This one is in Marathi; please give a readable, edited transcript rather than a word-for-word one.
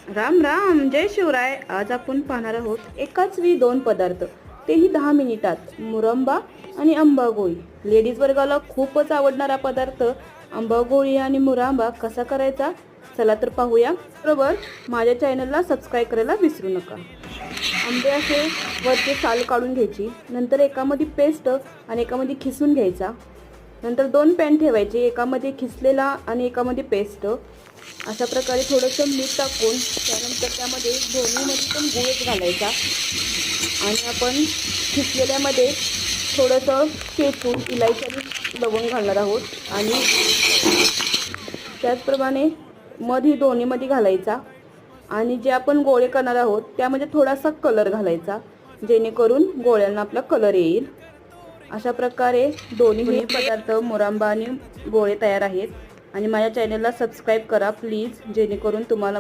राम राम, जय शिवराय. आज आपण पाहणार आहोत एकाच वेळी दोन पदार्थ, तेही 10 मिनिटात. मुरंबा आणि आंबागोळी. लेडीज वर्गाला खूपच आवडणारा पदार्थ आंबागोळी आणि मुरंबा कसा करायचा, चला तर पाहूया. बरोबर माझ्या चॅनलला सबस्क्राईब करायला विसरू नका. आंबे असे वरचे साल काढून घ्यायची, नंतर एकामध्ये पेस्ट आणि एकामध्ये खिसून घ्यायचा. नंतर दोन पॅन ठेवायचे, एकामध्ये खिसलेला आणि एकामध्ये पेस्ट. अशा प्रकारे थोडंसं मीठ टाकून त्यानंतर त्यामध्ये दोन्हीमध्ये पण गूळच घालायचा आणि आपण खिसलेल्यामध्ये थोडंसं चेचून इलायची आणि लवंग घालणार आहोत आणि त्याचप्रमाणे मध ही दोन्हीमध्ये घालायचा आणि जे आपण गोळे करणार आहोत त्यामध्ये थोडासा कलर घालायचा, जेणेकरून गोळ्यांना आपला कलर येईल. अशा प्रकारे दोन्ही पदार्थ मुरंबा आणि गोळे तयार आहेत. आणि माझ्या चॅनलला सबस्क्राईब करा प्लीज, जेणेकरून तुम्हाला